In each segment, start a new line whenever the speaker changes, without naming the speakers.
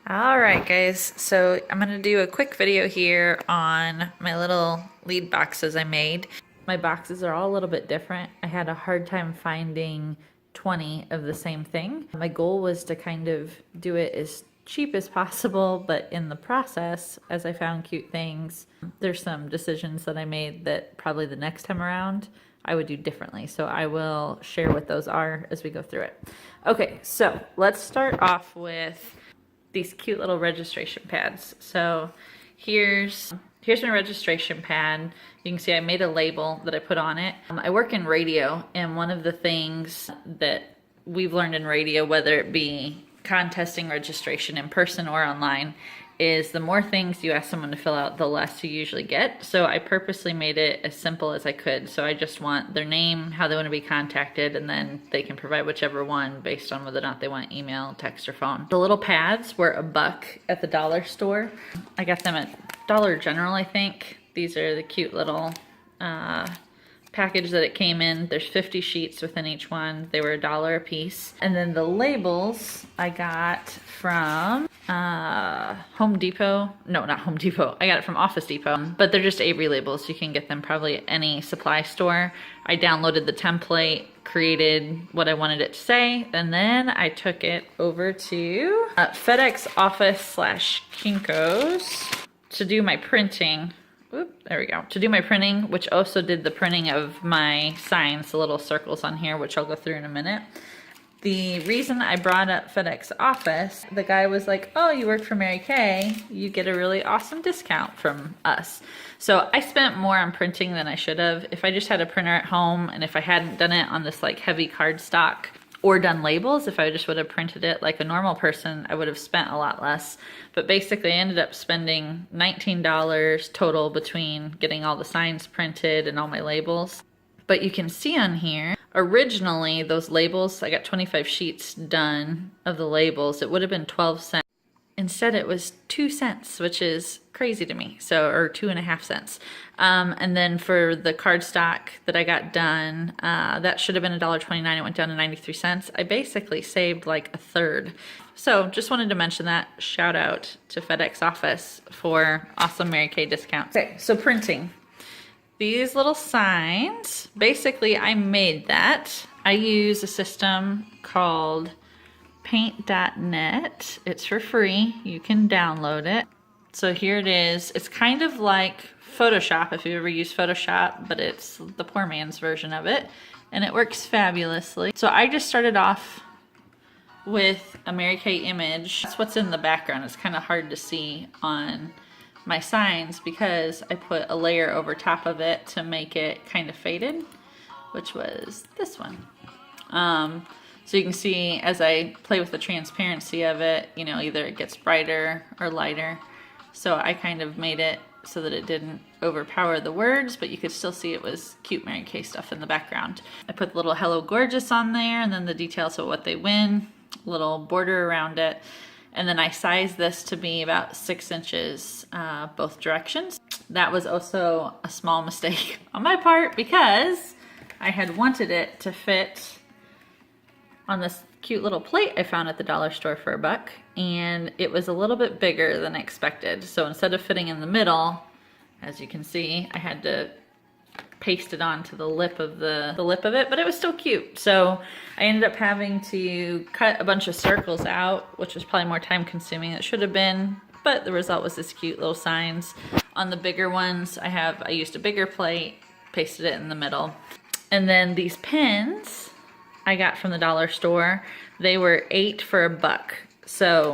All right, guys, so I'm gonna do a quick video here on my little lead boxes I made. My boxes are all a little bit different. I had a hard time finding 20 of the same thing. My goal was to kind of do it as cheap as possible, but in the process, as I found cute things, there's some decisions that I made that probably the next time around I would do differently. So I will share what those are as we go through it. Okay, so let's start off with these cute little registration pads. So here's my registration pad. You can see I made a label that I put on it. I work in radio, and one of the things that we've learned in radio, whether it be contesting registration in person or online, is the more things you ask someone to fill out, the less you usually get. So I purposely made it as simple as I could. So I just want their name, how they want to be contacted, and then they can provide whichever one based on whether or not they want email, text, or phone. The little pads were $1 at the dollar store. I got them at Dollar General, I think. These are the cute little package that it came in. There's 50 sheets within each one. They were $1 a piece. And then the labels I got from Home Depot. No, not Home Depot. I got it from Office Depot, but they're just Avery labels. You can get them probably at any supply store. I downloaded the template, created what I wanted it to say, and then I took it over to FedEx Office / Kinko's to do my printing. Oop, there we go. To do my printing, which also did the printing of my signs, the little circles on here, which I'll go through in a minute. The reason I brought up FedEx Office, the guy was like, oh, you work for Mary Kay, you get a really awesome discount from us. So I spent more on printing than I should have. If I just had a printer at home, and if I hadn't done it on this like heavy cardstock or done labels, if I just would have printed it like a normal person, I would have spent a lot less. But basically I ended up spending $19 total between getting all the signs printed and all my labels. But you can see on here, originally those labels, I got 25 sheets done of the labels. It would have been 12 cents. Instead it was 2 cents, which is crazy to me. So, or 2.5 cents. And then for the cardstock that I got done, that should have been $1.29. It went down to 93 cents. I basically saved like a third. So just wanted to mention that. Shout out to FedEx Office for awesome Mary Kay discounts. Okay, so printing. These little signs, basically I made that. I use a system called paint.net. It's for free. You can download it. So here it is. It's kind of like Photoshop, if you ever use Photoshop, but it's the poor man's version of it. And it works fabulously. So I just started off with a Mary Kay image. That's what's in the background. It's kind of hard to see on my signs because I put a layer over top of it to make it kind of faded, which was this one. So you can see as I play with the transparency of it, you know, either it gets brighter or lighter. So I kind of made it so that it didn't overpower the words, but you could still see it was cute Mary Kay stuff in the background. I put the little Hello Gorgeous on there and then the details of what they win, little border around it. And then I sized this to be about 6 inches both directions. That was also a small mistake on my part because I had wanted it to fit on this cute little plate I found at the dollar store for $1, and it was a little bit bigger than expected. So instead of fitting in the middle, as you can see, I had to paste it onto the lip of it, but it was still cute. So I ended up having to cut a bunch of circles out, which was probably more time consuming than it should have been, but the result was this cute little signs. On the bigger ones, I used a bigger plate, pasted it in the middle. And then these pins I got from the dollar store, they were 8 for $1. So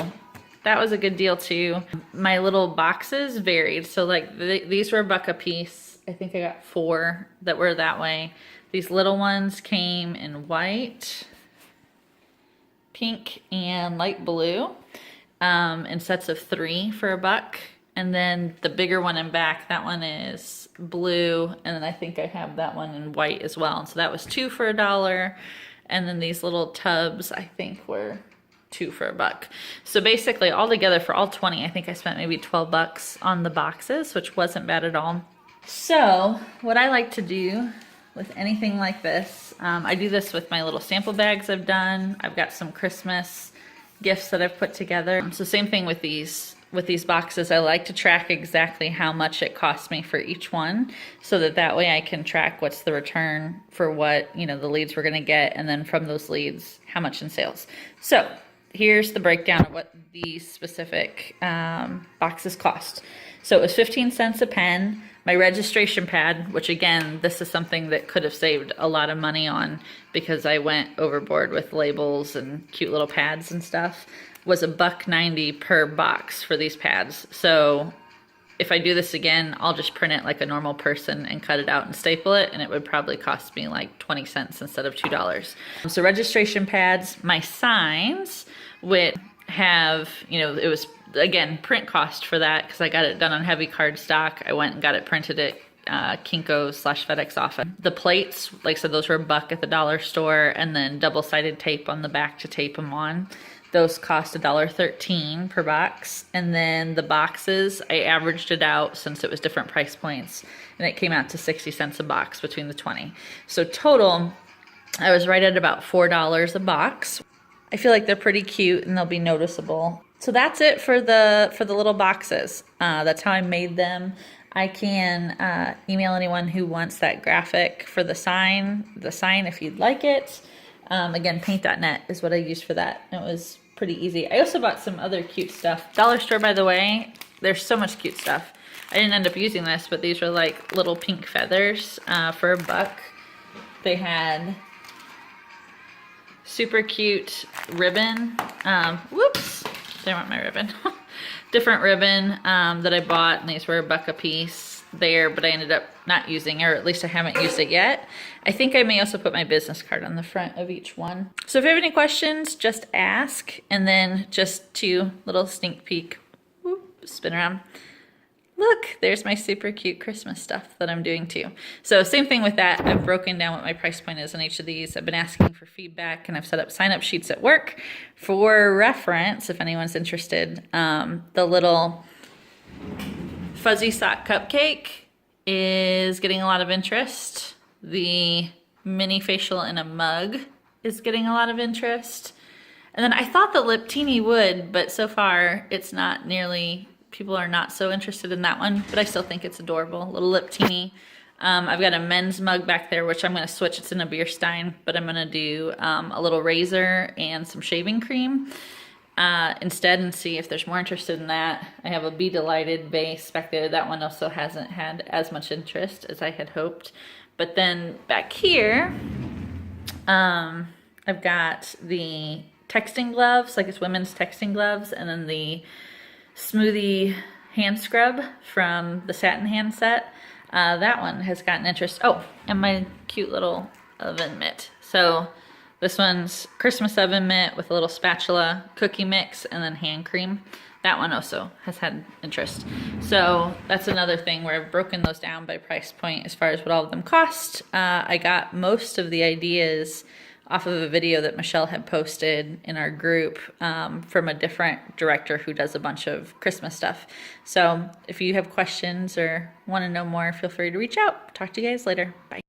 that was a good deal too. My little boxes varied. So like these were $1 a piece. I think I got 4 that were that way. These little ones came in white, pink, and light blue in sets of 3 for $1. And then the bigger one in back, that one is blue. And then I think I have that one in white as well. And so that was 2 for $1. And then these little tubs, I think, were 2 for $1. So basically, all together for all 20, I think I spent maybe $12 on the boxes, which wasn't bad at all. So what I like to do with anything like this, I do this with my little sample bags I've done. I've got some Christmas gifts that I've put together. So same thing with these boxes. I like to track exactly how much it costs me for each one, so that way I can track what's the return for what, you know, the leads we're gonna get, and then from those leads, how much in sales. So here's the breakdown of what these specific boxes cost. So it was 15 cents a pen. My registration pad, which again, this is something that could have saved a lot of money on because I went overboard with labels and cute little pads and stuff, was $1.90 per box for these pads. So if I do this again, I'll just print it like a normal person and cut it out and staple it, and it would probably cost me like 20 cents instead of $2. So registration pads, my signs would have, you know, it was, again, print cost for that because I got it done on heavy cardstock. I went and got it printed at Kinko's/FedEx office. The plates, like I said, those were $1 at the dollar store, and then double-sided tape on the back to tape them on. Those cost $1.13 per box. And then the boxes, I averaged it out since it was different price points, and it came out to 60 cents a box between the 20. So total, I was right at about $4 a box. I feel like they're pretty cute and they'll be noticeable. So that's it for the little boxes. That's how I made them. I can email anyone who wants that graphic for the sign if you'd like it. Again, paint.net is what I used for that. It was pretty easy. I also bought some other cute stuff. Dollar store, by the way, there's so much cute stuff. I didn't end up using this, but these were like little pink feathers for $1. They had super cute ribbon. Whoops, there went my ribbon. Different ribbon that I bought, and these were $1 a piece there, but I ended up not using, or at least I haven't used it yet. I think I may also put my business card on the front of each one. So if you have any questions, just ask. And then just two little sneak peek, whoop, spin around. Look, there's my super cute Christmas stuff that I'm doing too. So same thing with that. I've broken down what my price point is on each of these. I've been asking for feedback, and I've set up sign-up sheets at work for reference if anyone's interested. The little fuzzy sock cupcake is getting a lot of interest. The mini facial in a mug is getting a lot of interest. And then I thought the lip teeny would, but so far it's not nearly, people are not so interested in that one, but I still think it's adorable. Little lip teeny. I've got a men's mug back there, which I'm going to switch. It's in a beer stein, but I'm going to do a little razor and some shaving cream instead, and see if there's more interested in that. I have a Be Delighted base back there. That one also hasn't had as much interest as I had hoped. But then back here, I've got the texting gloves, like it's women's texting gloves, and then the smoothie hand scrub from the satin hand set. That one has gotten interest. Oh, and my cute little oven mitt. So this one's Christmas oven mitt with a little spatula, cookie mix, and then hand cream. That one also has had interest. So that's another thing where I've broken those down by price point as far as what all of them cost. I got most of the ideas off of a video that Michelle had posted in our group from a different director who does a bunch of Christmas stuff. So if you have questions or want to know more, feel free to reach out. Talk to you guys later. Bye.